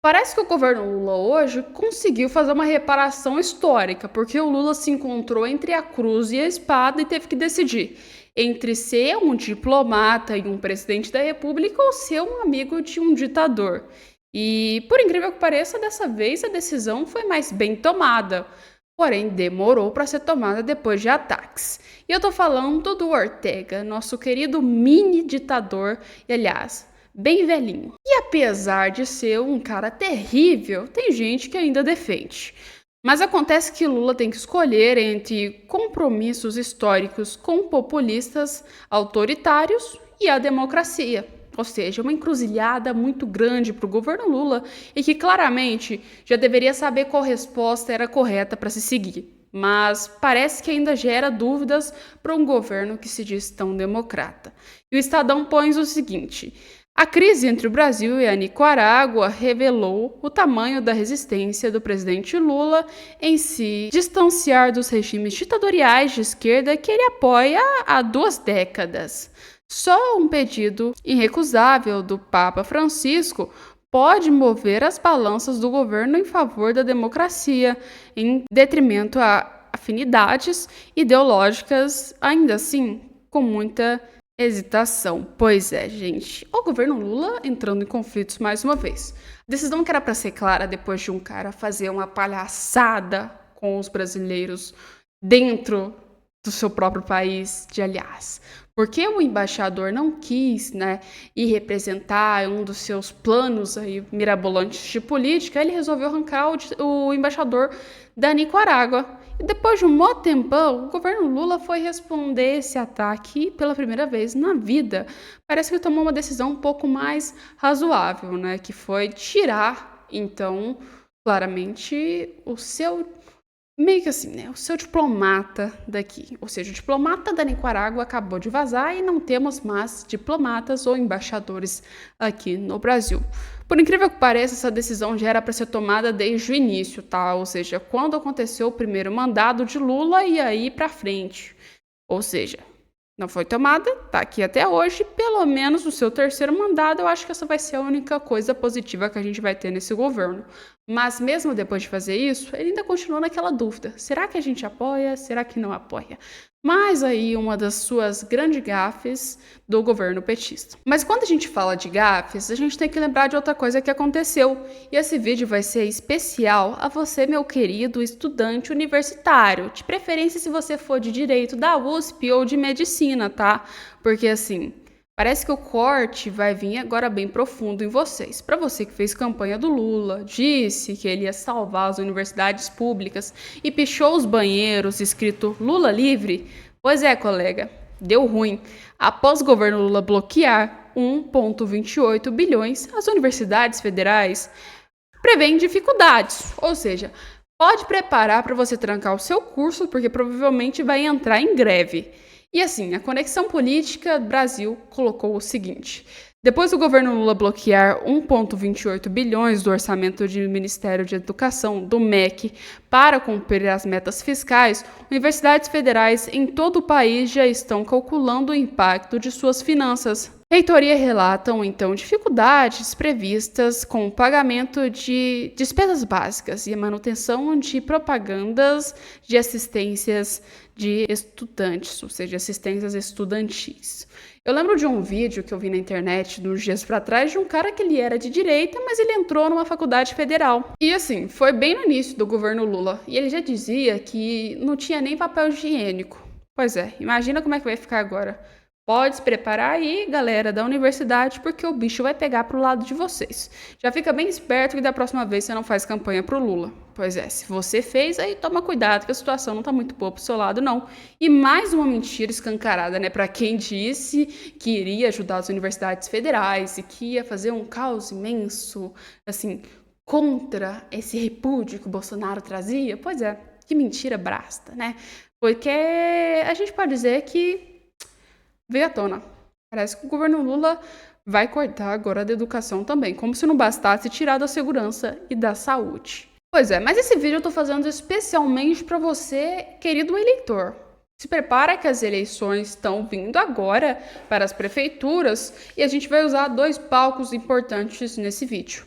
Parece que o governo Lula hoje conseguiu fazer uma reparação histórica, porque o Lula se encontrou entre a cruz e a espada e teve que decidir entre ser um diplomata e um presidente da República ou ser um amigo de um ditador. E, por incrível que pareça, dessa vez a decisão foi mais bem tomada, porém demorou para ser tomada depois de ataques. E eu tô falando do Ortega, nosso querido mini ditador, e aliás, bem velhinho. E apesar de ser um cara terrível, tem gente que ainda defende. Mas acontece que Lula tem que escolher entre compromissos históricos com populistas autoritários e a democracia. Ou seja, uma encruzilhada muito grande para o governo Lula e que claramente já deveria saber qual resposta era correta para se seguir. Mas parece que ainda gera dúvidas para um governo que se diz tão democrata. E o Estadão põe o seguinte: a crise entre o Brasil e a Nicarágua revelou o tamanho da resistência do presidente Lula em se distanciar dos regimes ditatoriais de esquerda que ele apoia há 2 décadas. Só um pedido irrecusável do Papa Francisco pode mover as balanças do governo em favor da democracia, em detrimento a afinidades ideológicas, ainda assim, com muita hesitação. Pois é, gente. O governo Lula entrando em conflitos mais uma vez. A decisão que era para ser clara depois de um cara fazer uma palhaçada com os brasileiros dentro do seu próprio país, aliás. Porque o embaixador não quis, ir representar um dos seus planos aí mirabolantes de política, ele resolveu arrancar o embaixador da Nicarágua. E depois de um mó tempão, o governo Lula foi responder esse ataque pela primeira vez na vida. Parece que tomou uma decisão um pouco mais razoável, que foi tirar, então, claramente, o seu meio que assim, o seu diplomata daqui. Ou seja, o diplomata da Nicarágua acabou de vazar e não temos mais diplomatas ou embaixadores aqui no Brasil. Por incrível que pareça, essa decisão já era para ser tomada desde o início, tá? Ou seja, quando aconteceu o primeiro mandado de Lula e aí para frente. Ou seja, não foi tomada, tá aqui até hoje, pelo menos no seu terceiro mandado, eu acho que essa vai ser a única coisa positiva que a gente vai ter nesse governo. Mas mesmo depois de fazer isso, ele ainda continua naquela dúvida, será que a gente apoia, será que não apoia? Mas aí uma das suas grandes gafes do governo petista. Mas quando a gente fala de gafes, a gente tem que lembrar de outra coisa que aconteceu. E esse vídeo vai ser especial a você, meu querido estudante universitário. De preferência se você for de direito da USP ou de medicina, tá? Porque assim, parece que o corte vai vir agora bem profundo em vocês. Para você que fez campanha do Lula, disse que ele ia salvar as universidades públicas e pichou os banheiros escrito Lula livre, pois é, colega, deu ruim. Após o governo Lula bloquear 1,28 bilhões, as universidades federais prevêem dificuldades, ou seja, pode preparar para você trancar o seu curso, porque provavelmente vai entrar em greve. E assim, a Conexão Política Brasil colocou o seguinte: depois do governo Lula bloquear 1,28 bilhões do orçamento do Ministério de Educação, do MEC, para cumprir as metas fiscais, universidades federais em todo o país já estão calculando o impacto de suas finanças. Reitoria relatam, então, dificuldades previstas com o pagamento de despesas básicas e a manutenção de propagandas de assistências de estudantes, ou seja, assistências estudantis. Eu lembro de um vídeo que eu vi na internet uns dias para trás de um cara que ele era de direita, mas ele entrou numa faculdade federal. E assim, foi bem no início do governo Lula. E ele já dizia que não tinha nem papel higiênico. Pois é, imagina como é que vai ficar agora. Pode se preparar aí, galera da universidade, porque o bicho vai pegar pro lado de vocês. Já fica bem esperto que da próxima vez você não faz campanha pro Lula. Pois é, se você fez, aí toma cuidado que a situação não tá muito boa pro seu lado, não. E mais uma mentira escancarada, para quem disse que iria ajudar as universidades federais e que ia fazer um caos imenso, assim, contra esse repúdio que o Bolsonaro trazia. Pois é, que mentira brasta, Porque a gente pode dizer que veio à tona. Parece que o governo Lula vai cortar agora da educação também, como se não bastasse tirar da segurança e da saúde. Pois é, mas esse vídeo eu tô fazendo especialmente para você, querido eleitor. Se prepara que as eleições estão vindo agora para as prefeituras e a gente vai usar 2 palcos importantes nesse vídeo.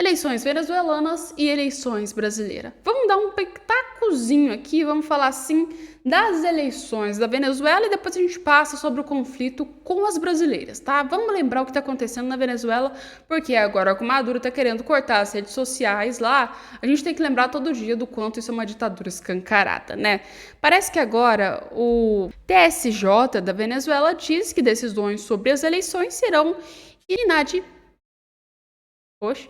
Eleições venezuelanas e eleições brasileiras. Vamos dar um pitacozinho aqui, vamos falar assim das eleições da Venezuela e depois a gente passa sobre o conflito com as brasileiras, tá? Vamos lembrar o que está acontecendo na Venezuela, porque agora que o Maduro está querendo cortar as redes sociais lá, a gente tem que lembrar todo dia do quanto isso é uma ditadura escancarada, né? Parece que agora o TSJ da Venezuela diz que decisões sobre as eleições serão inadimissíveis. Poxa.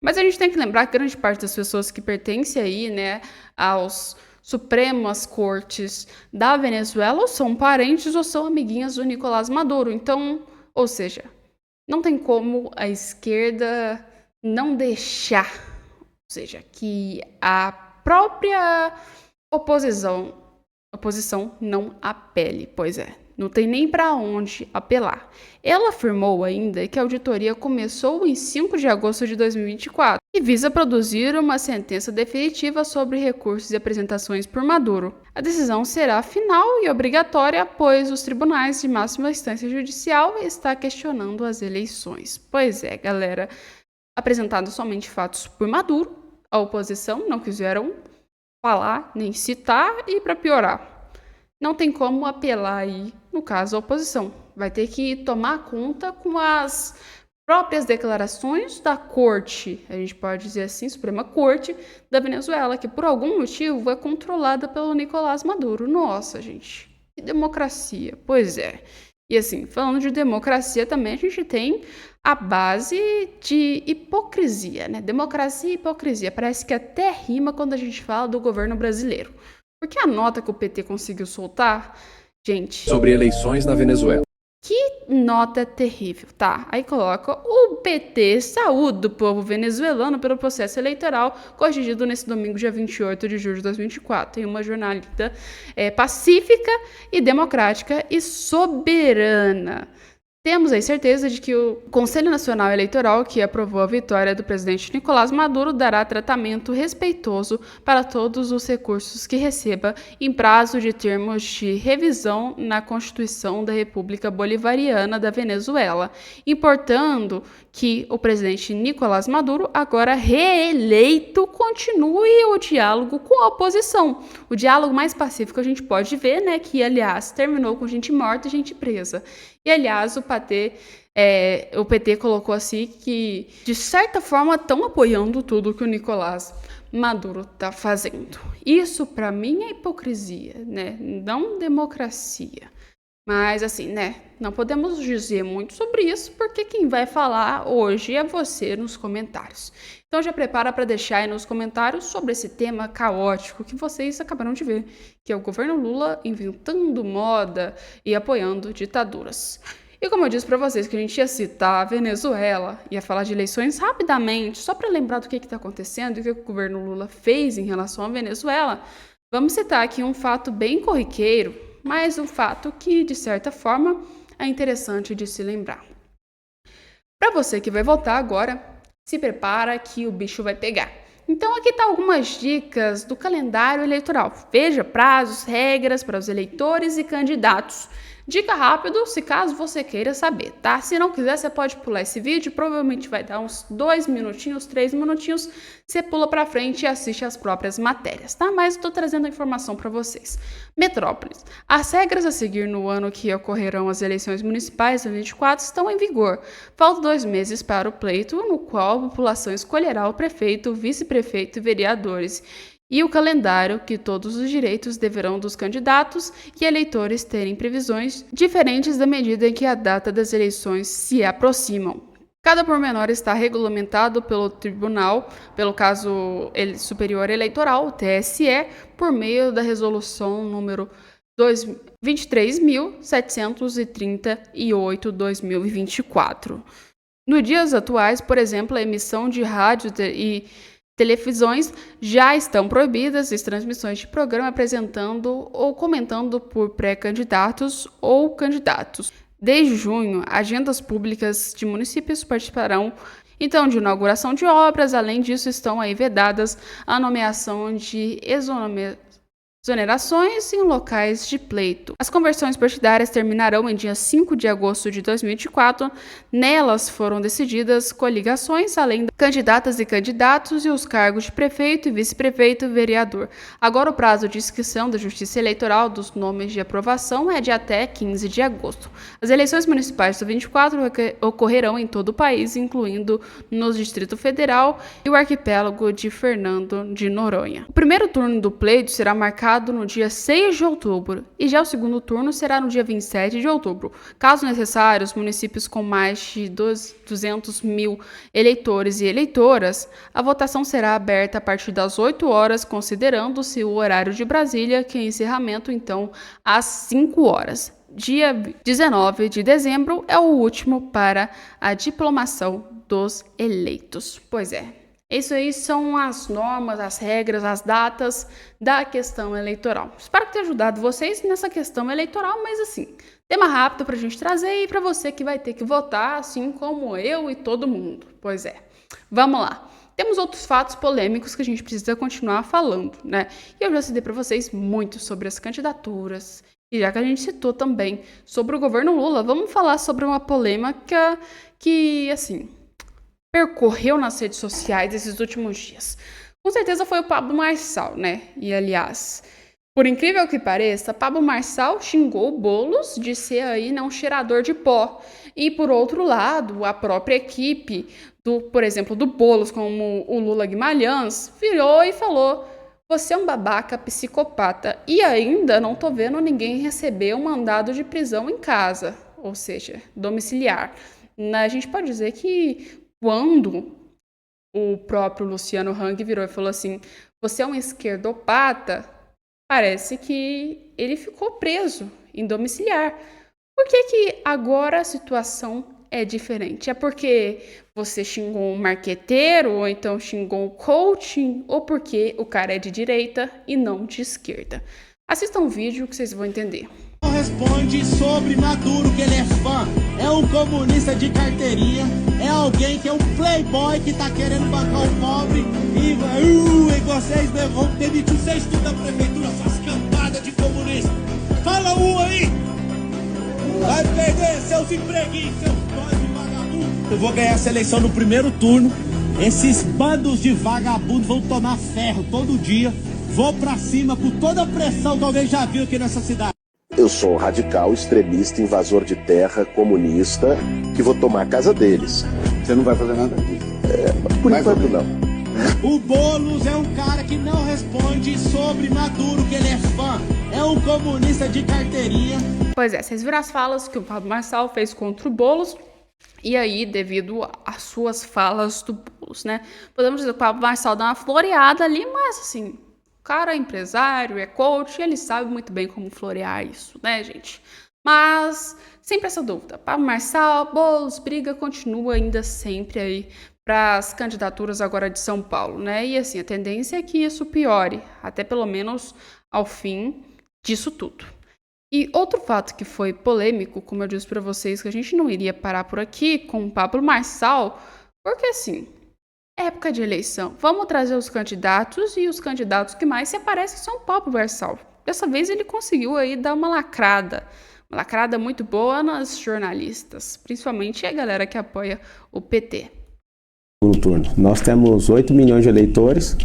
Mas a gente tem que lembrar que grande parte das pessoas que pertencem aí, né, aos Supremas Cortes da Venezuela ou são parentes ou são amiguinhas do Nicolás Maduro. Então, ou seja, não tem como a esquerda não deixar, ou seja, que a própria oposição não apele, pois é. Não tem nem para onde apelar. Ela afirmou ainda que a auditoria começou em 5 de agosto de 2024 e visa produzir uma sentença definitiva sobre recursos e apresentações por Maduro. A decisão será final e obrigatória, pois os tribunais de máxima instância judicial estão questionando as eleições. Pois é, galera, apresentados somente fatos por Maduro, a oposição não quiseram falar nem citar e, para piorar, não tem como apelar aí, no caso, a oposição. Vai ter que tomar conta com as próprias declarações da corte, a gente pode dizer assim, Suprema Corte da Venezuela, que por algum motivo é controlada pelo Nicolás Maduro. Nossa, gente, que democracia. Pois é. E assim, falando de democracia também, a gente tem a base de hipocrisia, né? Democracia e hipocrisia. Parece que até rima quando a gente fala do governo brasileiro. Porque a nota que o PT conseguiu soltar, gente, sobre eleições na Venezuela. Que nota terrível, tá? Aí coloca o PT saúde do povo venezuelano pelo processo eleitoral corrigido nesse domingo, dia 28 de julho de 2024, em uma jornalista pacífica e democrática e soberana. Temos aí certeza de que o Conselho Nacional Eleitoral, que aprovou a vitória do presidente Nicolás Maduro, dará tratamento respeitoso para todos os recursos que receba em prazo de termos de revisão na Constituição da República Bolivariana da Venezuela, importando que o presidente Nicolás Maduro, agora reeleito, continue o diálogo com a oposição. O diálogo mais pacífico a gente pode ver, né, que aliás terminou com gente morta e gente presa. E, aliás, o PT colocou assim que, de certa forma, estão apoiando tudo que o Nicolás Maduro está fazendo. Isso, para mim, é hipocrisia, né? Não democracia. Mas, assim, né? Não podemos dizer muito sobre isso, porque quem vai falar hoje é você nos comentários. Então, já prepara para deixar aí nos comentários sobre esse tema caótico que vocês acabaram de ver, que é o governo Lula inventando moda e apoiando ditaduras. E como eu disse para vocês que a gente ia citar a Venezuela, ia falar de eleições rapidamente, só para lembrar do que está acontecendo e o que o governo Lula fez em relação à Venezuela, vamos citar aqui um fato bem corriqueiro, mas um fato que, de certa forma, é interessante de se lembrar. Para você que vai votar agora, se prepara que o bicho vai pegar. Então aqui tá algumas dicas do calendário eleitoral. Veja prazos, regras para os eleitores e candidatos. Dica rápido, se caso você queira saber, tá? Se não quiser, você pode pular esse vídeo, provavelmente vai dar uns 2 minutinhos, 3 minutinhos, você pula para frente e assiste as próprias matérias, tá? Mas eu tô trazendo a informação para vocês. Metrópolis. As regras a seguir no ano que ocorrerão as eleições municipais de 2024 estão em vigor. Faltam 2 meses para o pleito, no qual a população escolherá o prefeito, o vice-prefeito e vereadores. e o calendário, que todos os direitos deverão dos candidatos e eleitores terem previsões diferentes da medida em que a data das eleições se aproximam. Cada pormenor está regulamentado pelo Tribunal, pelo caso Superior Eleitoral, o TSE, por meio da resolução número 23.738/2024. Nos dias atuais, por exemplo, a emissão de rádio e televisões já estão proibidas as transmissões de programa apresentando ou comentando por pré-candidatos ou candidatos. Desde junho, agendas públicas de municípios participarão, então, de inauguração de obras. Além disso, estão aí vedadas a nomeação de exonerações em locais de pleito. As conversões partidárias terminarão em dia 5 de agosto de 2024. Nelas foram decididas coligações, além de candidatas e candidatos e os cargos de prefeito e vice-prefeito e vereador. Agora, o prazo de inscrição da Justiça Eleitoral dos nomes de aprovação é de até 15 de agosto. As eleições municipais do 24 ocorrerão em todo o país, incluindo no Distrito Federal e o arquipélago de Fernando de Noronha. O primeiro turno do pleito será marcado no dia 6 de outubro e já o segundo turno será no dia 27 de outubro. Caso necessário, os municípios com mais de 200 mil eleitores e eleitoras, a votação será aberta a partir das 8 horas, considerando-se o horário de Brasília, que é encerramento, então, às 5 horas. Dia 19 de dezembro é o último para a diplomação dos eleitos. Pois é. Isso aí são as normas, as regras, as datas da questão eleitoral. Espero que tenha ajudado vocês nessa questão eleitoral, mas assim, tema rápido para a gente trazer e para você que vai ter que votar, assim como eu e todo mundo. Pois é, vamos lá. Temos outros fatos polêmicos que a gente precisa continuar falando, né? E eu já citei para vocês muito sobre as candidaturas. E já que a gente citou também sobre o governo Lula, vamos falar sobre uma polêmica que, assim, percorreu nas redes sociais esses últimos dias. Com certeza foi o Pablo Marçal, né? E, aliás, por incrível que pareça, Pablo Marçal xingou o Boulos de ser aí um cheirador de pó. E, por outro lado, a própria equipe, por exemplo, do Boulos, como o Lula Guimarães, virou e falou: você é um babaca psicopata. E ainda não tô vendo ninguém receber um mandado de prisão em casa, ou seja, domiciliar. A gente pode dizer que quando o próprio Luciano Hang virou e falou assim: você é um esquerdopata, parece que ele ficou preso em domiciliar. Por que agora a situação é diferente? É porque você xingou um marqueteiro, ou então xingou um coaching, ou porque o cara é de direita e não de esquerda? Assistam o vídeo que vocês vão entender. Responde sobre Maduro, que ele é fã, é um comunista de carteirinha, é alguém que é um playboy que tá querendo bancar o pobre e vocês vão demitir vocês tudo da prefeitura, suas camadas de comunistas. Fala aí! Vai perder seus empreguinhos, seus bandos de vagabundo. Eu vou ganhar essa eleição no primeiro turno. Esses bandos de vagabundos vão tomar ferro todo dia. Vou pra cima com toda a pressão que alguém já viu aqui nessa cidade. Eu sou um radical, extremista, invasor de terra, comunista, que vou tomar a casa deles. Você não vai fazer nada? Por enquanto não. O Boulos é um cara que não responde sobre Maduro, que ele é fã, é um comunista de carteirinha. Pois é, vocês viram as falas que o Pablo Marçal fez contra o Boulos, e aí, devido às suas falas do Boulos, né? Podemos dizer que o Pablo Marçal dá uma floreada ali, mas assim, o cara é empresário, é coach, ele sabe muito bem como florear isso, né, gente? Mas sempre essa dúvida. Pablo Marçal, Boulos, briga continua ainda sempre aí para as candidaturas agora de São Paulo, né? E assim, a tendência é que isso piore, até pelo menos ao fim disso tudo. E outro fato que foi polêmico, como eu disse para vocês, que a gente não iria parar por aqui com o Pablo Marçal, porque assim, época de eleição, vamos trazer os candidatos, e os candidatos que mais se aparecem são o Pablo Marçal. Dessa vez ele conseguiu aí dar uma lacrada muito boa nas jornalistas, principalmente a galera que apoia o PT. No turno, nós temos 8 milhões de eleitores.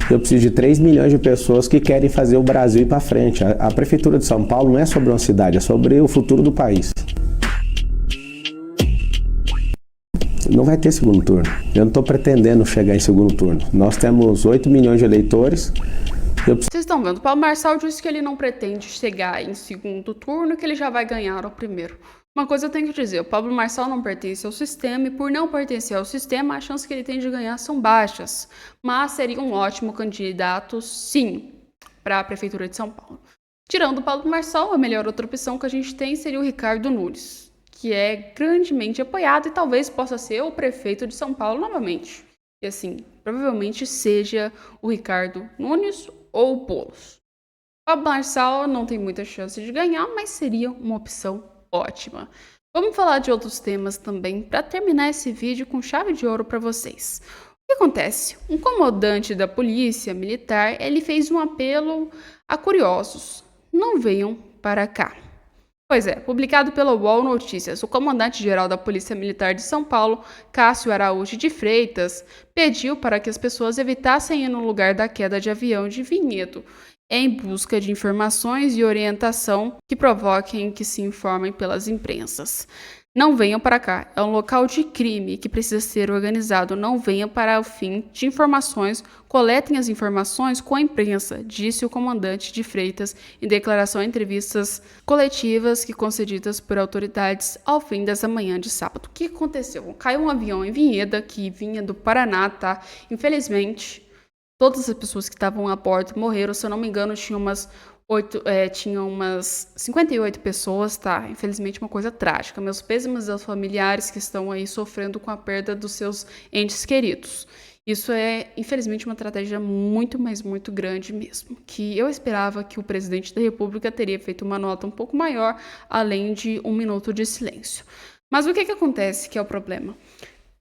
Eu preciso de 3 milhões de pessoas que querem fazer o Brasil ir para frente. A Prefeitura de São Paulo não é sobre uma cidade, é sobre o futuro do país. Não vai ter segundo turno. Eu não estou pretendendo chegar em segundo turno. Nós temos 8 milhões de eleitores. Vocês estão vendo, o Pablo Marçal disse que ele não pretende chegar em segundo turno, que ele já vai ganhar o primeiro. Uma coisa eu tenho que dizer, o Pablo Marçal não pertence ao sistema e por não pertencer ao sistema, as chances que ele tem de ganhar são baixas. Mas seria um ótimo candidato, sim, para a Prefeitura de São Paulo. Tirando o Pablo Marçal, a melhor outra opção que a gente tem seria o Ricardo Nunes, que é grandemente apoiado e talvez possa ser o prefeito de São Paulo novamente. E assim, provavelmente seja o Ricardo Nunes ou o Boulos. O Pablo Marçal não tem muita chance de ganhar, mas seria uma opção ótima. Vamos falar de outros temas também para terminar esse vídeo com chave de ouro para vocês. O que acontece? Um comandante da polícia militar, ele fez um apelo a curiosos. Não venham para cá. Pois é, publicado pela UOL Notícias, o comandante-geral da Polícia Militar de São Paulo, Cássio Araújo de Freitas, pediu para que as pessoas evitassem ir no lugar da queda de avião de Vinhedo, em busca de informações e orientação que provoquem que se informem pelas imprensas. Não venham para cá, é um local de crime que precisa ser organizado. Não venham para o fim de informações, coletem as informações com a imprensa, disse o comandante de Freitas em declaração em entrevistas coletivas que concedidas por autoridades ao fim dessa manhã de sábado. O que aconteceu? Caiu um avião em Vinhedo, que vinha do Paraná, tá? Infelizmente, todas as pessoas que estavam a bordo morreram, se eu não me engano, tinha umas 58 pessoas, tá? Infelizmente, uma coisa trágica. Meus pêsames aos familiares que estão aí sofrendo com a perda dos seus entes queridos. Isso é, infelizmente, uma tragédia muito, mas muito grande mesmo. Que eu esperava que o presidente da República teria feito uma nota um pouco maior, além de 1 minuto de silêncio. Mas o que acontece que é o problema?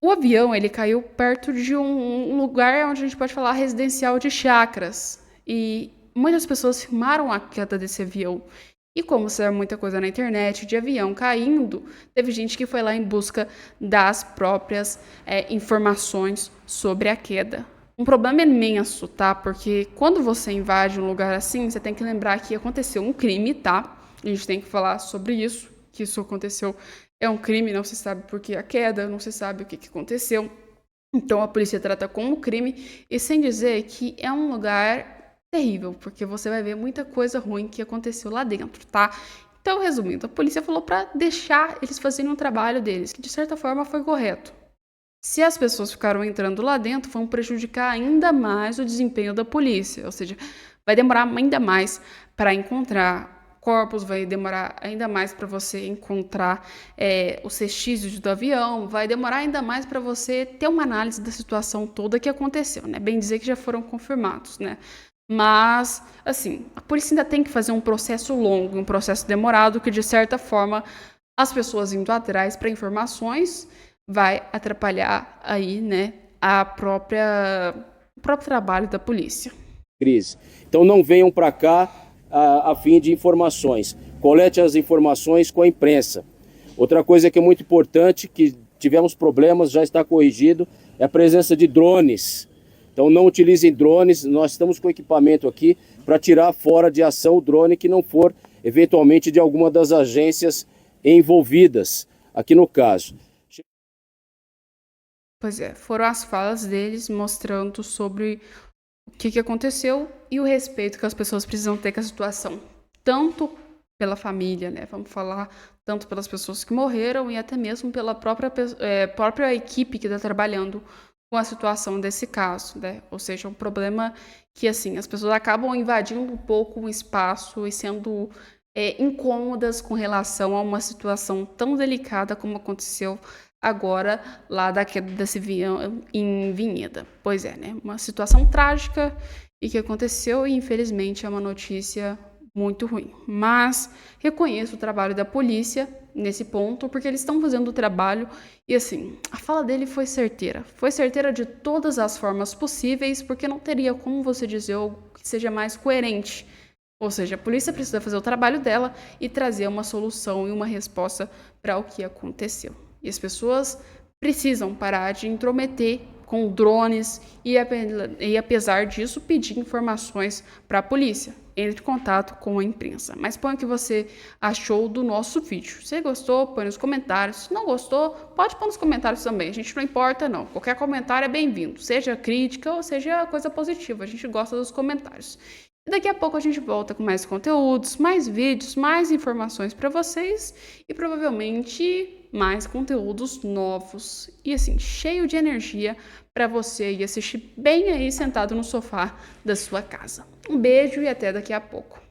O avião, ele caiu perto de um lugar onde a gente pode falar residencial de chácaras. E muitas pessoas filmaram a queda desse avião. E como saiu muita coisa na internet de avião caindo, teve gente que foi lá em busca das próprias informações sobre a queda. Um problema imenso, tá? Porque quando você invade um lugar assim, você tem que lembrar que aconteceu um crime, tá? A gente tem que falar sobre isso, que isso aconteceu. É um crime, não se sabe por que a queda, não se sabe o que aconteceu. Então a polícia trata como crime, e sem dizer que é um lugar terrível, porque você vai ver muita coisa ruim que aconteceu lá dentro, tá? Então, resumindo, a polícia falou para deixar eles fazerem o trabalho deles, que de certa forma foi correto. Se as pessoas ficaram entrando lá dentro, vão prejudicar ainda mais o desempenho da polícia, ou seja, vai demorar ainda mais para encontrar corpos, vai demorar ainda mais para você encontrar os vestígios do avião, vai demorar ainda mais para você ter uma análise da situação toda que aconteceu, né? Bem dizer que já foram confirmados, né? Mas, assim, a polícia ainda tem que fazer um processo longo, um processo demorado, que de certa forma as pessoas indo atrás para informações vai atrapalhar aí, né, o próprio trabalho da polícia. Crise. Então não venham para cá a fim de informações. Colete as informações com a imprensa. Outra coisa que é muito importante, que tivemos problemas, já está corrigido, é a presença de drones. Então não utilizem drones, nós estamos com equipamento aqui para tirar fora de ação o drone que não for eventualmente de alguma das agências envolvidas aqui no caso. Pois é, foram as falas deles mostrando sobre o que aconteceu e o respeito que as pessoas precisam ter com a situação, tanto pela família, né? Vamos falar tanto pelas pessoas que morreram e até mesmo pela própria equipe que está trabalhando com a situação desse caso, né? Ou seja, um problema que, assim, as pessoas acabam invadindo um pouco o espaço e sendo incômodas com relação a uma situação tão delicada como aconteceu agora lá da queda desse avião em Vinhedo. Pois é, né? Uma situação trágica e que aconteceu e, infelizmente, é uma notícia muito ruim. Mas reconheço o trabalho da polícia nesse ponto, porque eles estão fazendo o trabalho e, assim, a fala dele foi certeira. Foi certeira de todas as formas possíveis, porque não teria como você dizer algo que seja mais coerente. Ou seja, a polícia precisa fazer o trabalho dela e trazer uma solução e uma resposta para o que aconteceu. E as pessoas precisam parar de intrometer com drones e apesar disso, pedir informações para a polícia. Entre em contato com a imprensa. Mas põe o que você achou do nosso vídeo. Se gostou, põe nos comentários. Se não gostou, pode pôr nos comentários também. A gente não importa, não. Qualquer comentário é bem-vindo. Seja crítica ou seja coisa positiva. A gente gosta dos comentários. E daqui a pouco a gente volta com mais conteúdos, mais vídeos, mais informações para vocês e provavelmente mais conteúdos novos e assim, cheio de energia para você ir assistir bem aí sentado no sofá da sua casa. Um beijo e até daqui a pouco.